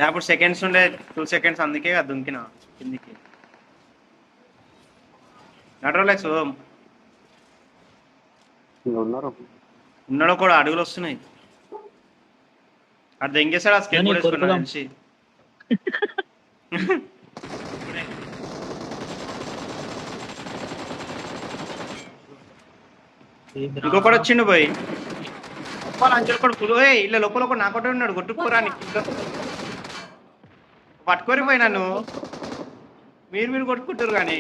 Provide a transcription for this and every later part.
అప్పుడు సెకండ్స్ ఉండే 2 seconds అందుకే కదా దుంకిన కిందికి నటరోలెక్స్ ఉన్నాడో కూడా అడుగులు వస్తున్నాయి అటు దెంగేసాడు ఆ స్కేట్ బోర్డ్ వేసుకున్నా తెలిసి ఇంకొకటి వచ్చిండు పోయి అంచెలు కూడా ఫుల్ ఇళ్ళ లోపల ఒక నాకొట్టే ఉన్నాడు కొట్టుకోరా పట్టుకోరి పోయి నన్ను మీరు కొట్టుకుంటారు కానీ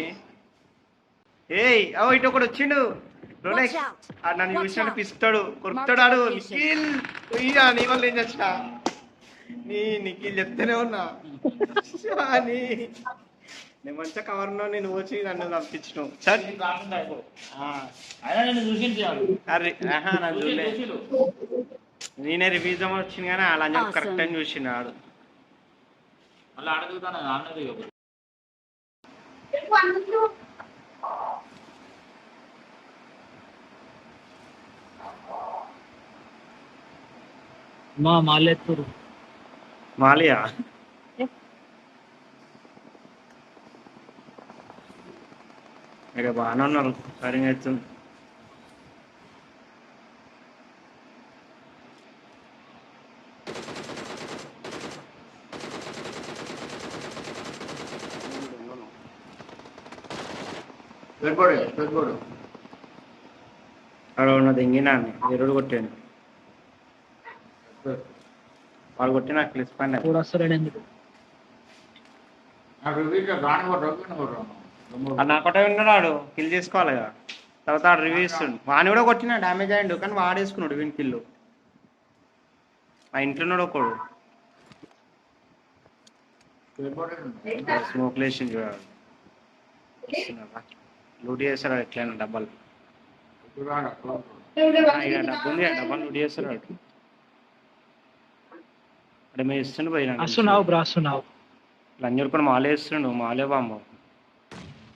ఏయ్ అవో ఇటు ఒకటి వచ్చిండు రోలెక్స్ నన్ను చూసినట్టు పిస్తాడు కొరుకుతాడు ఆడు నిఖిల్ నీ వల్ల ఏం చేస్తా నీ నిఖిల్ చెప్తూనే ఉన్నా నేను మంచిగా కవర్లో నేను వచ్చి నన్ను పంపించినావు సార్ నేనే రివ్యూజ్ వచ్చింది కానీ అలా కరెక్ట్ అని చూసినాడు మాలియా ఇక్కడ బాగానే ఉన్నారు సరిగా అవుతుంది అక్కడ ఉన్నది ఎంగినా ఎరుడు కొట్టాను వాళ్ళు కొట్టి నాకు క్లిస్ పైన నాకొట్టే ఉన్నాడు కిల్ చేసుకోవాలి కదా తర్వాత ఆడు రివ్యూ ఇస్తుండు వాడిని కూడా కొట్టినా డ్యామేజ్ అయ్యిండు కానీ వాడేసుకున్నాడు వీని కిల్లు మా ఇంట్లో ఉన్నాడు ఒకడు స్మోక్ లేసింది చూడాలి లూట్ చేస్తాడు ఎట్లయినా డబ్బాలు డబ్బు ఉంది డబ్బాలు లూట్ చేస్తాడు అంటే మేము ఇస్తుండు పోయినా లంజూరు కూడా మాలే ఇస్తుండు మాలే బామ్మ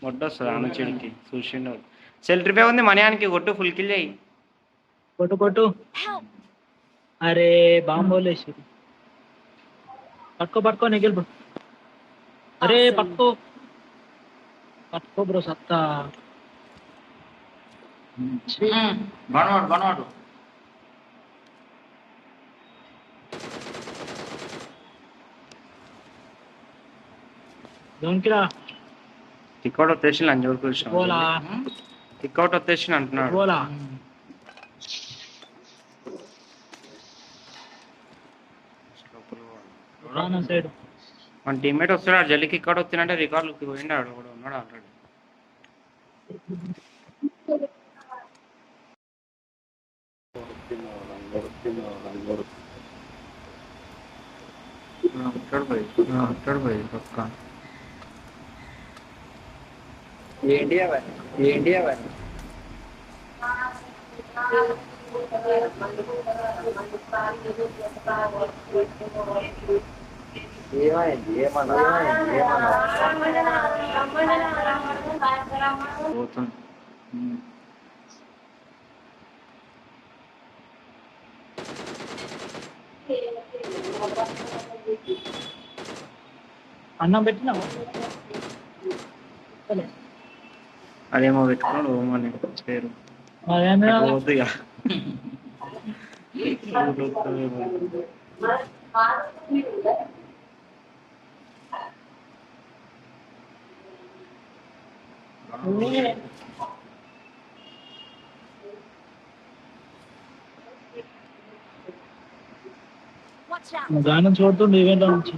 మొట్ట వస్తుంది ఆమె చెడికి చూసిండు సెల్ ట్రిపే ఉంది మణియానికి కొట్టు ఫుల్ కిల్ చేయి కొట్టు అరే బాంబోలేసి పట్టుకో నిఖిల్ అరే పట్టుకో బ్రో సత్తా బనవాడు దొంకిరా టిక్అవుట్ వచ్చేసి లంజూరు కూర్చో టిక్అవుట్ వచ్చేసి అంటున్నాడు మన టీమ్మేట్ వస్తున్నాడు జల్లికి ఇక్కడ వచ్చిందంటే రికార్డుకి పోయిండాడు కూడా ఉన్నాడు ఆల్రెడీ ఉంటాడు పోయి పక్క ఏంటి అవన్నీ పోతుంది అన్నం పెట్టినా అదేమో పెట్టుకున్నాడు ఓమని పేరు వద్దుగా గానం చూడుతుండే ఈవెంట్ నుంచి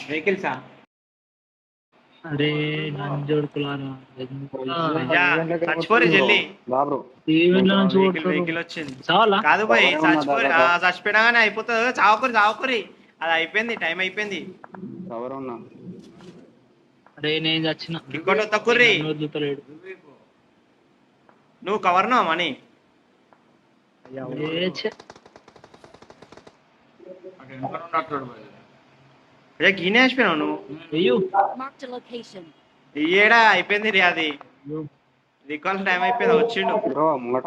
వెహికల్సా అరే నంజోడుకులారా చచ్చిపోరి జల్లి వెహికల్ వచ్చింది కాదు పోయి చచ్చిపోరి చచ్చిపోయినాగానే అయిపోతుంది చావకూరి అది అయిపోయింది టైం అయిపోయింది అరే నేను చచ్చిన. ఇంకోటి తక్కుర్రి నన్ను వదులుతలేడు. నువ్వు కవర్నా మనీ ఏ ఛే. అదే గీనే వేసిపోయినావు నువ్వు అయ్యో. Marked a location. ఏడా అయిపోయింది రే అది రికాల్ టైం అయిపోయింది వచ్చిండు బ్రో ముంగట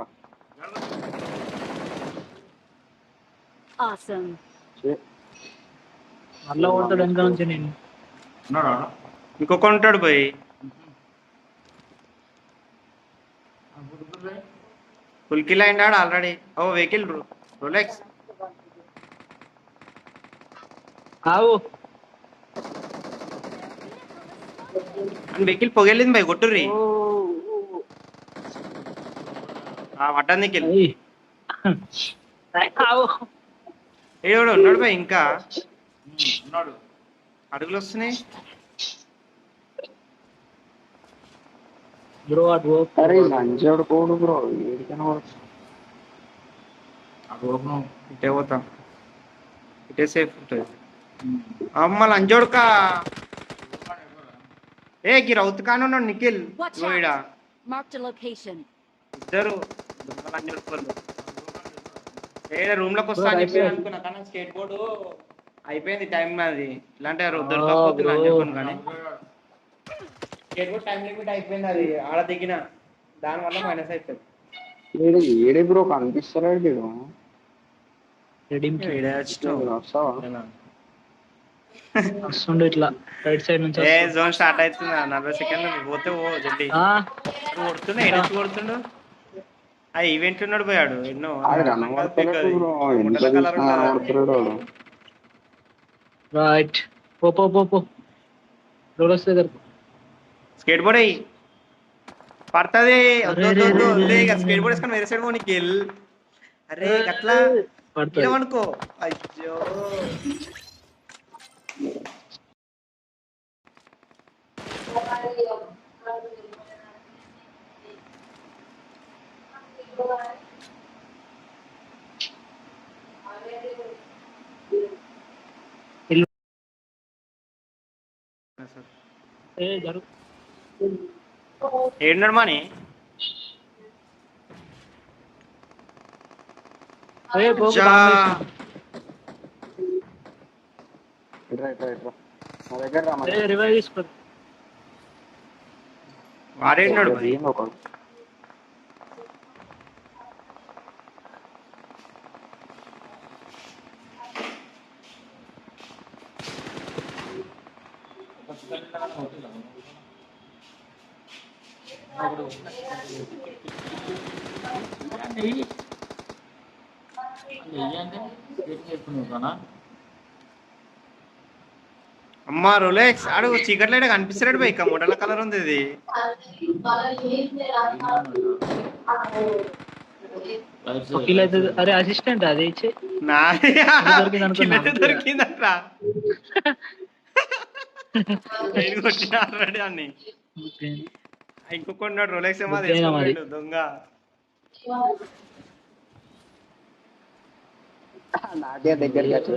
Awesome. మళ్ళా కొడతాడు వెనక నుంచి నేను. ఇంకొక ఉంటాడు పోయి ఫుల్ కిల్ అయినాడు ఆల్రెడీ. ఓ వెహికల్ రోలెక్స్ ఆవు. వెహికల్ పొగెళ్ళింది భయ్ కొట్టుర్రి వడ్డాన్ని ఏయ్. ఆవు. ఏడు ఉన్నాడు భయ్ ఇంకా అడుగులు వస్తున్నాయి. బ్రో అటు పో. అరే లంచోడు పోడు బ్రో ఏడికైనా ఇటే పోతా ఇటే సేఫ్ ఉంటుంది. అమ్మ లంజోడుకా ఏ గి రౌత్ కాను ఉన్నాడు నిఖిల్ Watch ఈడ out. Marked a location. ఇద్దరు లంజోడుకోళ్ళు ఏ రూమ్ లోకి వస్తా అని చెప్పి అనుకున్నా కానీ స్కేట్ బోర్డు అయిపోయింది టైం అది ఇలాంటి దొరకకపోతుంది లంజోడుకోను కానీ స్కేట్ బోర్డ్ టైం లిమిట్ అయిపోయింది అది ఆడ దిగిన దానివల్ల మైనస్ అయిపోయింది. ఏడే బ్రో కనిపిస్తలేడు వీడు. వస్తావా? వస్తుండు ఇట్లా రైట్ సైడ్ నుంచి. ఏ జోన్ స్టార్ట్ అవుతుంది 40 సెకండ్లు పోతే ఓ జల్దీ కొడుతుండే ఎడెచ్చి కొడుతుండు. ఆ ఈవెంట్ ఉన్నాడు పోయాడు ఎన్నో రైట్. పో పో పో పో. రోలర్స్ దగ్గర స్కేట్ బోర్డ్ అయ్యి పడుతుంది స్కేట్ బోర్డ్ వేసుకొని వేరే సైడ్ పోనీకి అరే అట్లా పడుతుంది. అనుకో అయ్యో ఏ జరుగు. ఏడున్నాడు మాని ఏ పో. మా దగ్గర రా, మా ఏ రివైవ్ తీసుకో. వాడేడున్నాడు దగ్గర ఏం ఒకడు. అమ్మా రోలెక్స్ ఆడు చీకట్లైనా కనిపిస్తున్నాడు బై ఇక మొడల కలర్ ఉంది ఇది కిల్ అయితే అరే అసిస్టెంట్ అది ఇచ్చే నా దొరికింది అనుకున్నా. దొరికిందట్రా నేను కొట్టిన ఆల్రెడీ అన్ని ఇంకొక రోలెక్స్ ఏమో ఓకేనా మరి? దొంగ నాకే దగ్గరికి వచ్చి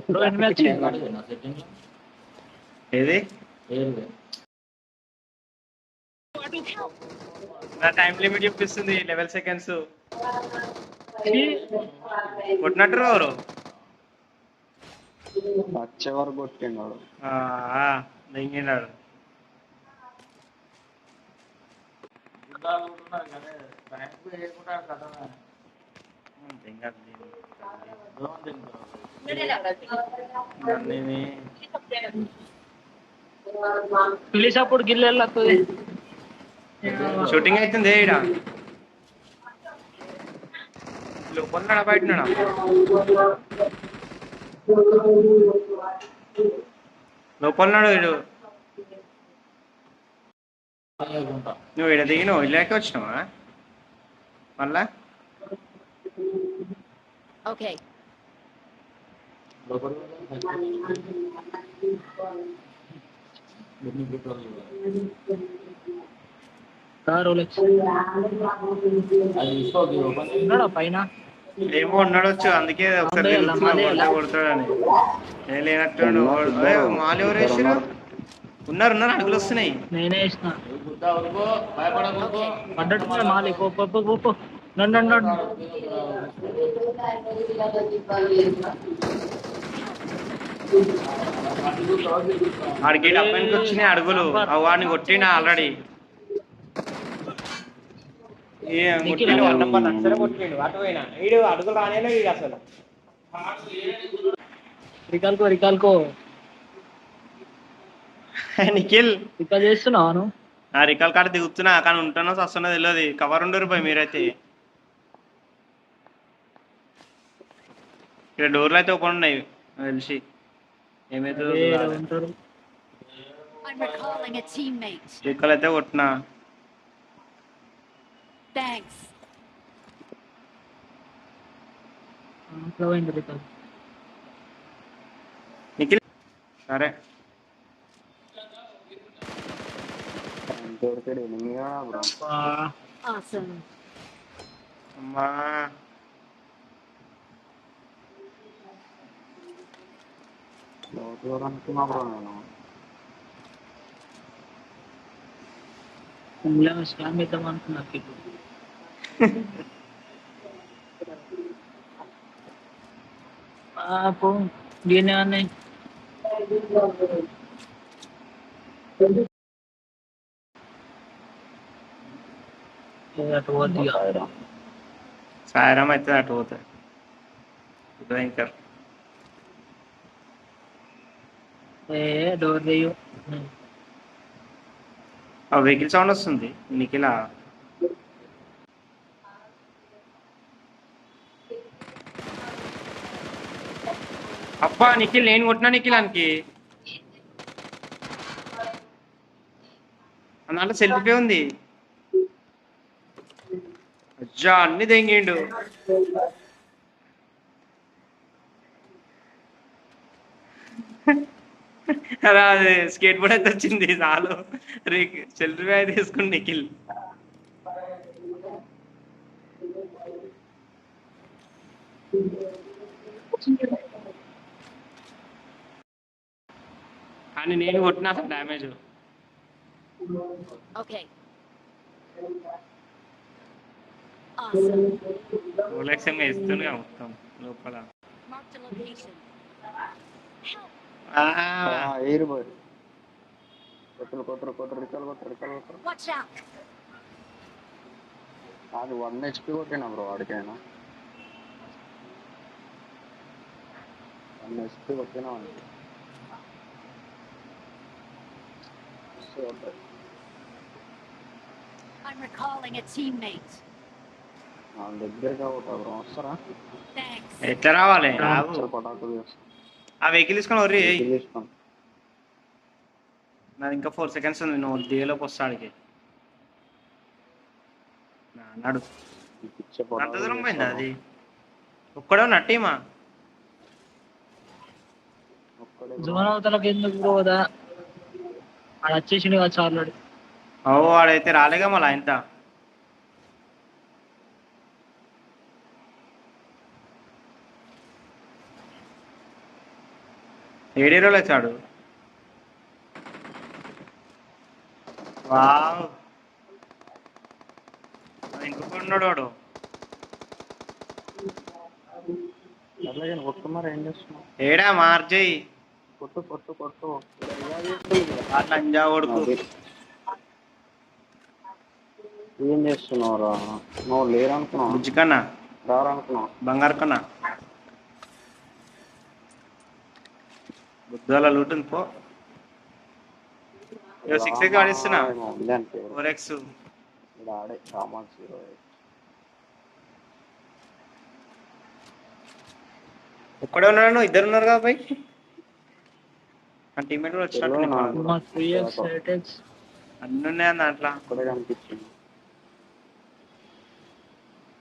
బ్రో ఎనిమిది వచ్చింది. ఏది నా టైం లిమిట్ చూపిస్తుంది 11 సెకండ్స్ కొట్టినట్టు ఎవరు వచ్చే వరకు కొట్టినాడు. దింగినాడు ప్లీజ్ అప్పుడు గిల్లు వెళ్ళొస్తుంది. షూటింగ్ అవుతుంది ఈడ లోపల బయటనాడా లోపలనాడు వీడు నువ్వు ఈడ దిగినావు ఇళ్ళకి వచ్చినావా మళ్ళా Okay. ఉన్నాడా పైన? ఏమో ఉన్నాడొచ్చు అందుకే ఒకసారి కొడతాడని నేను లేనట్టు మాలు ఎవరు వేసిరు ఉన్నారు ఉన్నారు అడుగులు వస్తున్నాయి. నేనే వేసిన. Okay. పడ్డట్టున్నా మాలి. పో పో పో పో పో. నన్ను నన్ను నన్ను. ఆడి గేట్ అబ్బాయికి వచ్చినాయి అడుగులు. వాడిని కొట్టిండు ఆల్రెడీ. నిఖిల్ కొట్టిండు అన్నప్ప అసలే కొట్టిండు. అటు పోయినా వీడు అడుగులు రానే వీడు అసలు. రికాల్కో రికాల్కో. నిఖిల్ రికాల్ చేస్తున్నావా నువ్వు? ఆ రికాల్ కార్డు దిగుతున్నా కానీ ఉంటానో వస్తున్నా తెలియదు. కవర్ ఉండరు పోయి మీరైతే. ఇక్కడ డోర్లు అయితే ఓపెన్ ఉన్నాయి తెలిసి. ఏమైతే అదే ఉంటారు. I'm recalling a teammate. Recall అయితే కొట్టినా. Thanks. అట్లా పోయింది రికాల్. నిఖిల్ సరే దొరికాడు ఎనిమిగా బ్రో. Awesome. అమ్మా లోపల అనుకున్నా బ్రో నేను. స్కామ్ చేద్దాం అనుకున్నా ఇప్పుడు. పో దీని అటు పోద్ది ఇక. సాయరామ్ అయితే అటు పోతాయి భయంకర్. డోర్ తీయు. ఆ వెహికల్ సౌండ్ వస్తుంది నిఖిల్. అబ్బా నిఖిల్ నేను కొట్టినా నిఖిల్ అనికి. దాంట్లో సెల్ఫీ ఉంది. అజ్జా అన్ని దెంగిండు. అలా అది స్కేట్ బోర్డ్ అయితే వచ్చింది చాలు. సెల్ఫీ అయితే తీసుకుని నిఖిల్. కానీ నేను కొట్టినా అసలు డ్యామేజ్. Okay. Awesome. ఓలెక్సంగా ఇస్తుందిగా మొత్తం లోపల. Marked a location. Help. ఎయిర్ బాయ్. కొట్టరు కొట్టరు కొట్టరు రికాల్ కొట్టరు రికాల్ కొట్టరు. Watch out. అది 1 HP కొట్టినా బ్రో వాడికైనా. 1 HP కొట్టినా వాడికి. I'm recalling a teammate. నా దగ్గరగా కొట్టా బ్రో వస్తారా? Thanks. ఎట్లా రావాలి రావు. పటాకులు చేస్తాను. ఆ వెహికల్ తీసుకొని ఒర్రి. తీసుకోండి. నాది ఇంకా 4 seconds ఉంది. నువ్వు దిగలోకి వస్తాడికి నాడు. పిచ్చ పటాకులు అంత దూరం పోయింది చేస్తాను. అది. ఒక్కడో నటీమా ఒక్కడే బ్రో. జోన్ అవతలకి ఎందుకు పోదా? ఆడ వచ్చేసిండు కదా చార్లాడు. వాడైతే రాలేగా మళ్ళీ ఆయన. ఏడేరోలు వచ్చాడు. వావ్ ఇంకొకడు వాడు. అలాగే కొట్టుకున్నారు ఏం చేస్తున్నావు? ఏడా మార్జయ్ కొట్టు కొట్టు కొట్టు. లంజా కొడుకు. ఏం చేస్తున్నావురా? నువ్వు లేరనుకున్నావు, బుజ్జి కన్నా రారనుకున్నావు. బంగారు కన్నా బుద్ధాల లూటుంది పో. 6 ఆడిస్తున్నా. 4x ఆడే సామాన్ 0. ఒక్కడే ఉన్నాడు. ఇద్దరు ఉన్నారు కదా పై. ఆ టీమేట్ కూడా వచ్చినట్టు. మా 3x Atex అన్ని ఉన్నాయి దాంట్లో. ఒక్కడే కనిపించింది.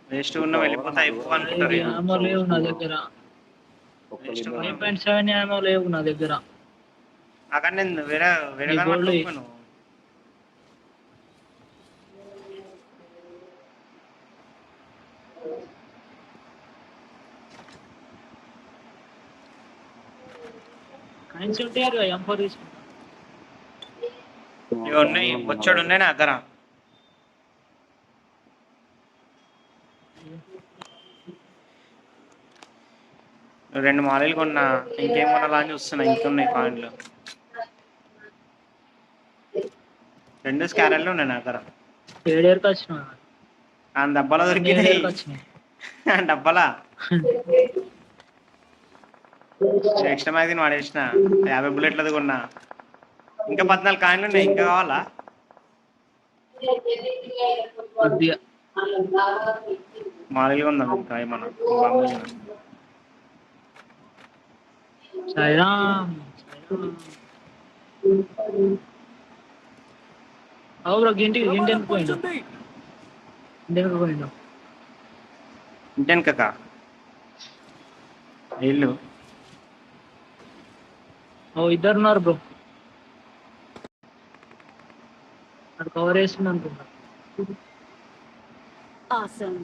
వేస్ట్ ఉన్న వెళ్ళిపోతే అయిపో అనుకుంటారు. యామో లేవు నా దగ్గర. 5.7 యామో లేవు నా దగ్గర. అక్కడ నేను వేరే వేరే నీ గోల్డ్ కనుక కాయిన్స్ ఉంటాయి M4 తీసుకుంటా. ఇవి ఉన్నాయి, బొచ్చడు ఉన్నాయి నా దగ్గర. రెండు మాలీలు కొన్నా, ఇంకేం కొనాలా అని చూస్తున్నా. ఇంకున్నాయి పాయింట్లు. 2 స్కానర్లు ఉన్నాయి నా దగ్గర. ఏడేరుకు వచ్చిన ఆ డబ్బాలో దొరికినాయి. వచ్చినాయి ఆ డబ్బాలా ఎక్స్ట్రా మ్యాగజైన్ వాడేసిన. 50 బుల్లెట్లది కొన్నా. ఇంకా 14 కాయిన్లు ఉన్నాయి. ఇంకా కావాలా? కొద్దిగా మాలీలు కొందాం ఇంకా ఏమన్నా బాగుంది. సాయిరామ్ అవు బ్రో ఇంటికి ఇంటికి పోయిండు ఇంటెన్ కక్క ఇల్లు. ఓ ఇద్దరు ఉన్నారు బ్రో. అది కవర్ వేస్తుంది అనుకుంటా. Awesome.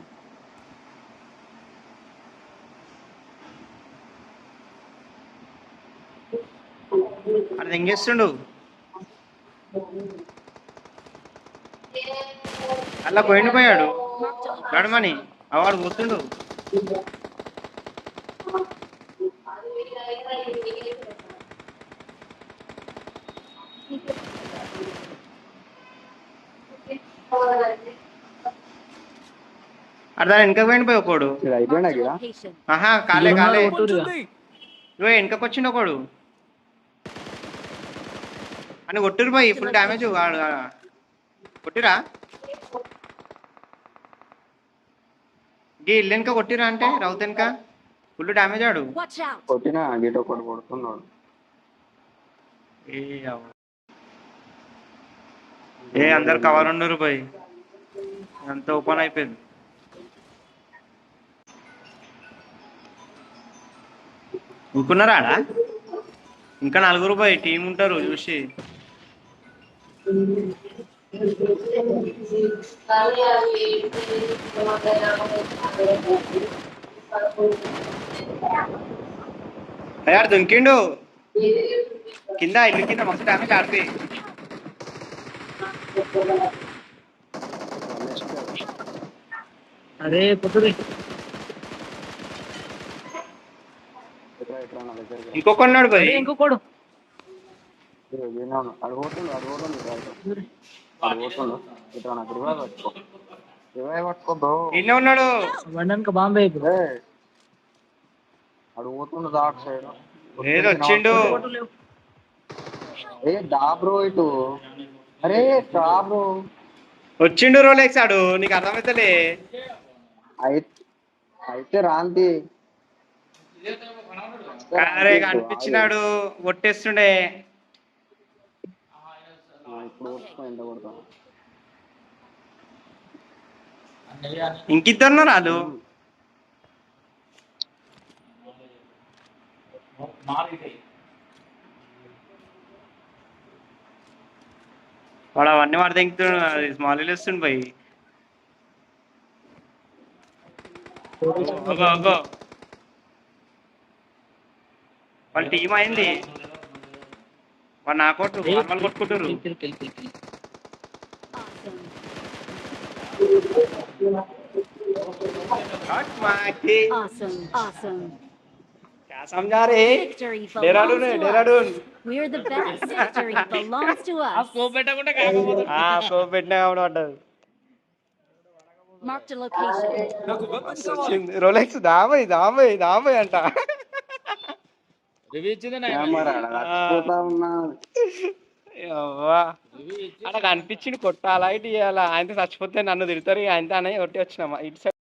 అది ఎంగేస్తుండు. అలా పోయాడు Marked a location. గడమని అవాడు పోతుండు. అర్థం వెనక పోయి ఒకడు. ఇది అయిపోయినా Marked a కదా location. ఆహా కాలే కాలే. కొట్టురుగా. ఇవో వెనకకు వచ్చిండు ఒకడు అని కొట్టురు పోయి. Full damage కొట్టిరా. గీ ఇల్లు వెనక కొట్టిరా అంటే రౌత్ వెనక ఫుల్ డ్యామేజ్ ఆడు. Watch out. కొట్టినా గీట ఒకటి కొడుతున్నాడు. అందరు కవర్ ఉండరు పోయి. అంత ఓపెన్ అయిపోయింది. ఊరుకున్నారా ఆడ? ఇంకా 4 పోయి టీం ఉంటారు చూసి. అయ్యాడు దుంకిండు కింద. ఇల్లు కింద మస్తు డ్యామేజ్ ఆడితే. అదే కొట్టుది. ఎట్లా నా దగ్గరికి ఇంకొకన్నాడు పోయి. ఇంకొకడు అడుగుతుండు ఇట్లా నాకు రివైవ్ పట్టుకో బ్రో. నిన్నే ఉన్నాడు. వండనుక బాంబే ఇప్పుడు అడుగుతుండు దాట్ సైడ్. ఏదో వచ్చిండు. ఏ దా బ్రో ఇటు. అరే రా బ్రో. వచ్చిండు రోలెక్స్ ఆడు. నీకు అర్థమైతలే. అయితే రాంతి అరే కనిపించినాడు కొట్టేస్తుండే. ఇప్పుడు కొట్టుకో ఎంత కొడతాను. ఇంకిద్దరు రాదు. వాడు అవన్నీ వాడు తెంగుతున్నాడు. స్మాల్ వస్తుండు పోయి. వాళ్ళ టీం అయింది. వాడు నా కొట్టు నార్మల్ కొట్టుకుంటారు. Awesome. Awesome. क्या समझा रहे? Victory डेराडून belongs है to Dehradun. us. We're the best. Victory belongs to us. Scope పెట్టినా కాబట్టి పడ్డది. Marked a location. రోలెక్స్ దాబోయ్ అంట. కెమెరా చచ్చిపోతా ఉన్నా. అలా కనిపించింది కొట్టాలా ఇటు చేయాలా. ఆయనతో చచ్చిపోతే నన్ను తిడతారు. ఆయనతో అనే కొట్టి వచ్చినామా ఇటు సైడ్.